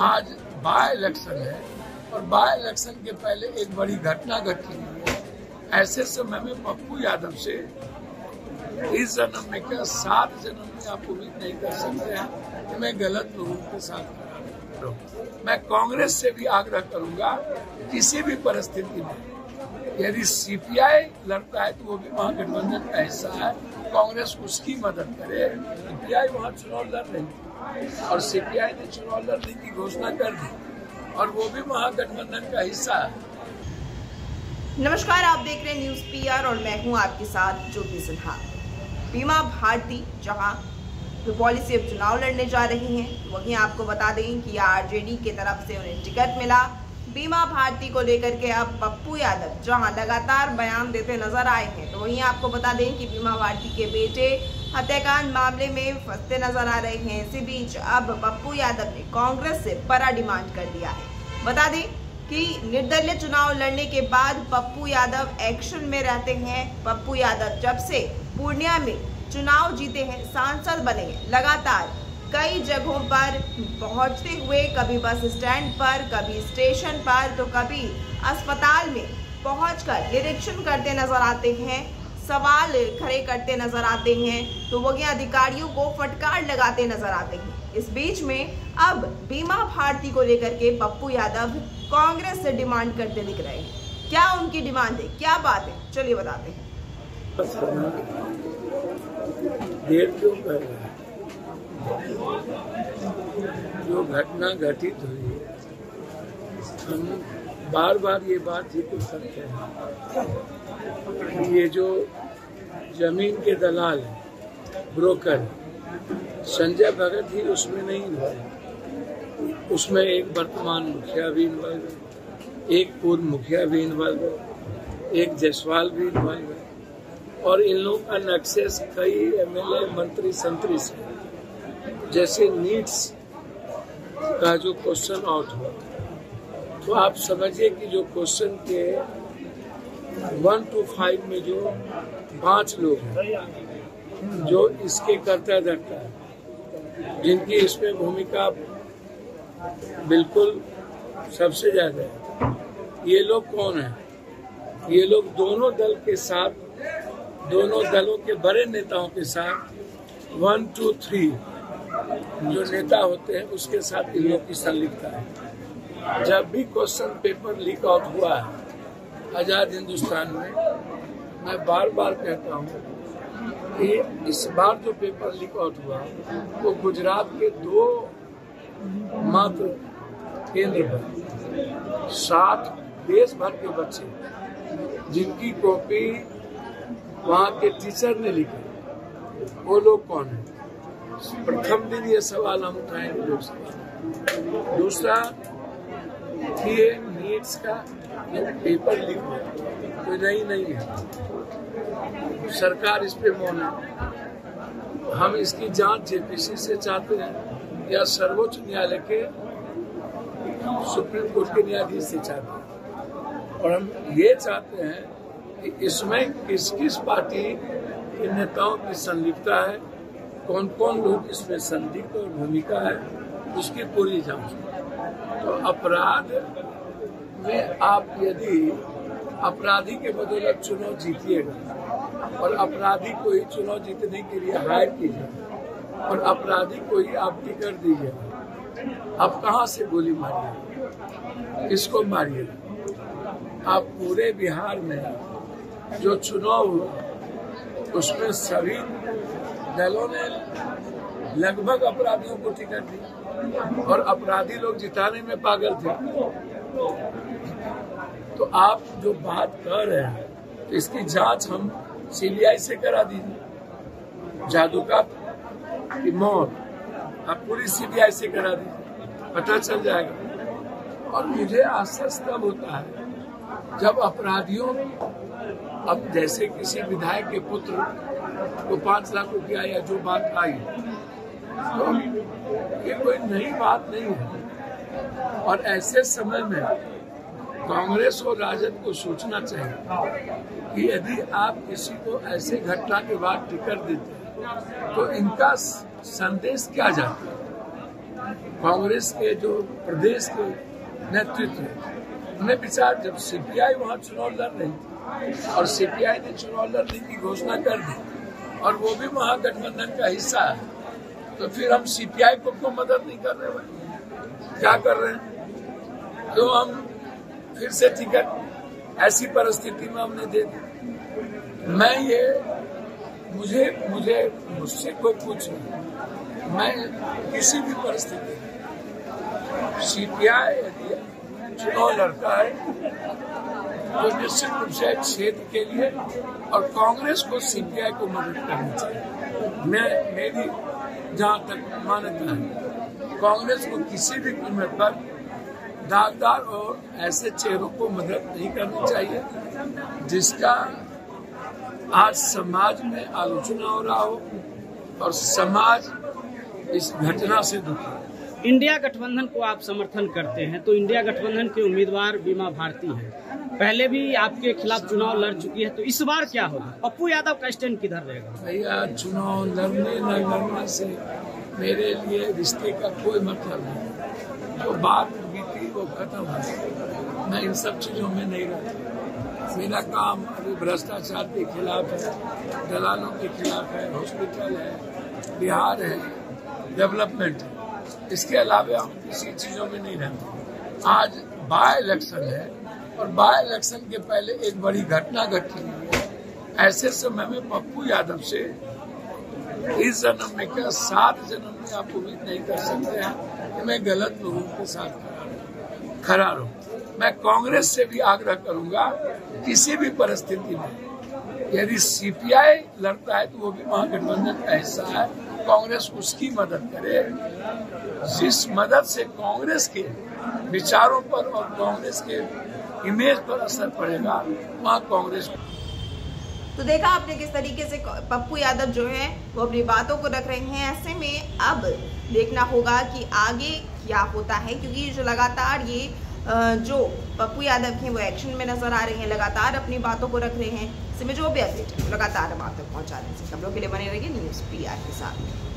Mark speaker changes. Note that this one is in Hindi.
Speaker 1: आज बाय इलेक्शन है और बाय इलेक्शन के पहले एक बड़ी घटना घटी हुई है। ऐसे समय में पप्पू यादव से इस जन्म में क्या 7 जन्म में आप उम्मीद नहीं कर सकते हैं कि मैं गलत लोगों के साथ खड़ा रहूं। मैं कांग्रेस से भी आग्रह करूंगा किसी भी परिस्थिति में यदि सीपीआई लड़ता है तो वो भी महागठबंधन का हिस्सा है, कांग्रेस उसकी मदद करे। सीपीआई वहाँ चुनाव लड़ रही थी और सीपीआई ने चुनाव लड़ने की घोषणा कर दी और वो भी महागठबंधन का हिस्सा है।
Speaker 2: नमस्कार, आप देख रहे हैं न्यूज पीआर और मैं हूं आपके साथ ज्योति सिन्हा। बीमा भारती जहां रुपौली से अब चुनाव लड़ने जा रही हैं, वहीं आपको बता दें कि आरजेडी की तरफ से उन्हें टिकट मिला। बीमा भारती को लेकर के अब पप्पू यादव जहां लगातार बयान देते नजर आए हैं, तो वहीं आपको बता दें कि बीमा भारती के बेटे हत्याकांड मामले में फंसते नजर आ रहे हैं। इसी बीच अब पप्पू यादव ने कांग्रेस से बड़ा डिमांड कर दिया है। बता दें कि निर्दलीय चुनाव लड़ने के बाद पप्पू यादव एक्शन में रहते हैं। पप्पू यादव जब से पूर्णिया में चुनाव जीते हैं, सांसद बने हैं, लगातार कई जगहों पर पहुंचते हुए, कभी बस स्टैंड पर, कभी स्टेशन पर, तो कभी अस्पताल में पहुंचकर निरीक्षण करते नजर आते हैं, सवाल खड़े करते नजर आते हैं, तो वही अधिकारियों को फटकार लगाते नजर आते हैं। इस बीच में अब बीमा भारती को लेकर के पप्पू यादव कांग्रेस से डिमांड करते दिख रहे हैं। क्या उनकी डिमांड है, क्या बात है, चलिए बताते हैं।
Speaker 1: देर क्यों कर रहे हैं? जो घटना घटित हुई, हम बार बार ये बात ही तो करते हैं। ये जो जमीन के दलाल ब्रोकर संजय भगत ही उसमें नहीं हुआ, उसमें एक वर्तमान मुखिया भी इन्वॉल्व है, एक पूर्व मुखिया भी इन्वॉल्व है, एक जायसवाल भी इन्वॉल्व है और इन लोगों का नक्सेस कई एमएलए मंत्री संतरी से। जैसे नीट्स का जो क्वेश्चन आउट हुआ, तो आप समझिए कि जो क्वेश्चन के 1 to 5 में जो 5 लोग हैं जो इसके कर्ता धर्ता है, जिनकी इसमें भूमिका बिल्कुल सबसे ज्यादा है, ये लोग कौन हैं? ये लोग दोनों दल के साथ, दोनों दलों के बड़े नेताओं के साथ 1, 2, 3 जो नेता होते हैं उसके साथ इन लोग की संलिप्तता है। जब भी क्वेश्चन पेपर लीक आउट हुआ है आजाद हिंदुस्तान में, मैं बार बार कहता हूँ कि इस बार जो पेपर लीक आउट हुआ वो गुजरात के 2 मात्र केंद्र पर 60 देश भर के बच्चे जिनकी कॉपी वहाँ के टीचर ने लिखी, वो लोग कौन है? प्रथम दिन ये सवाल हम उठाएंगे लोकसभा। दूसरा, ये नीट्स का पेपर लीक हुआ कोई नहीं है, सरकार इस पे मौन है। हम इसकी जांच जेपीसी से चाहते हैं या सर्वोच्च न्यायालय के सुप्रीम कोर्ट के न्यायाधीश से चाहते हैं, और हम ये चाहते हैं कि इसमें किस किस पार्टी के नेताओं की संलिप्तता है, कौन कौन लोग इसमें संदिग्ध और भूमिका है, उसकी पूरी जांच। तो अपराध में आप यदि अपराधी के बदौलत चुनाव जीतिएगा और अपराधी को ही चुनाव जीतने के लिए हायर कीजिए और अपराधी को ही आप टिकट दीजिएगा, आप कहाँ से गोली मारिए, किसको मारिए? आप पूरे बिहार में जो चुनाव हुआ उसमें सभी दलों ने लगभग अपराधियों को टिकट दी और अपराधी लोग जिताने में पागल थे। तो आप जो बात कर रहे हैं, तो इसकी जांच हम सीबीआई से करा दीजिए। जादू का की मौत आप पूरी सीबीआई से करा दीजिए, पता चल जाएगा। और मुझे आश्चर्य तब होता है जब अपराधियों, अब जैसे किसी विधायक के पुत्र को 5 लाख रुपया या जो बात आई, तो ये कोई नई बात नहीं है। और ऐसे समय में कांग्रेस और राजद को सोचना चाहिए कि यदि आप किसी को ऐसे घटना के बाद टिकट देते हैं तो इनका संदेश क्या जाता है? कांग्रेस के जो प्रदेश के नेतृत्व है, उन्हें विचार जब सीपीआई वहां चुनाव लड़ रही थी और सीपीआई ने चुनाव लड़ने की घोषणा कर दी और वो भी महागठबंधन का हिस्सा है, तो फिर हम सीपीआई को क्यों मदद नहीं कर रहे हैं? क्या कर रहे हैं? तो हम फिर से टिकट ऐसी परिस्थिति में हमने दे दी। मैं ये मुझसे कोई पूछ नहीं, मैं किसी भी परिस्थिति में सीपीआई यदि चुनाव लड़ता है तो निश्चित रूप से क्षेत्र के लिए और कांग्रेस को सीपीआई को मदद करनी चाहिए। मेरी जहां तक मान्यता है, कांग्रेस को किसी भी कीमत पर दागदार और ऐसे चेहरों को मदद नहीं करनी चाहिए जिसका आज समाज में आलोचना हो रहा हो और समाज इस घटना से दुखी है।
Speaker 3: इंडिया गठबंधन को आप समर्थन करते हैं, तो इंडिया गठबंधन के उम्मीदवार बीमा भारती हैं, पहले भी आपके खिलाफ चुनाव लड़ चुकी है, तो इस बार क्या होगा? पप्पू यादव का स्टैंड किधर रहेगा? भैया,
Speaker 1: चुनाव लड़ने न लड़ने से मेरे लिए रिश्ते का कोई मतलब नहीं। जो बात बीती वो खत्म है, मैं इन सब चीजों में नहीं रहता। मेरा काम अभी भ्रष्टाचार के खिलाफ है, दलालों के खिलाफ है, हॉस्पिटल है, बिहार है, डेवलपमेंट है। इसके अलावा हम किसी चीजों में नहीं रहते। आज बाय इलेक्शन है और बाय इलेक्शन के पहले एक बड़ी घटना घटी है। ऐसे समय में पप्पू यादव से इस जन्म में क्या 7 जन्म में आप उम्मीद नहीं कर सकते हैं कि मैं गलत लोगों के साथ खड़ा रहूं। मैं कांग्रेस से भी आग्रह करूंगा, किसी भी परिस्थिति में यदि सीपीआई लड़ता है तो वो भी महागठबंधन का हिस्सा है, कांग्रेस उसकी मदद करे। जिस मदद से कांग्रेस के विचारों पर और कांग्रेस के इमेज पर असर पड़ेगा, वहाँ कांग्रेस।
Speaker 2: तो देखा आपने किस तरीके से पप्पू यादव जो है वो अपनी बातों को रख रहे हैं। ऐसे में अब देखना होगा कि आगे क्या होता है, क्योंकि जो लगातार ये जो पप्पू यादव हैं वो एक्शन में नजर आ रहे हैं, लगातार अपनी बातों को रख रहे हैं। इसमें जो भी अपडेट लगातार आप तक पहुंचा रहे हैं। खबरों के लिए बने रहिए न्यूज़ PR के साथ।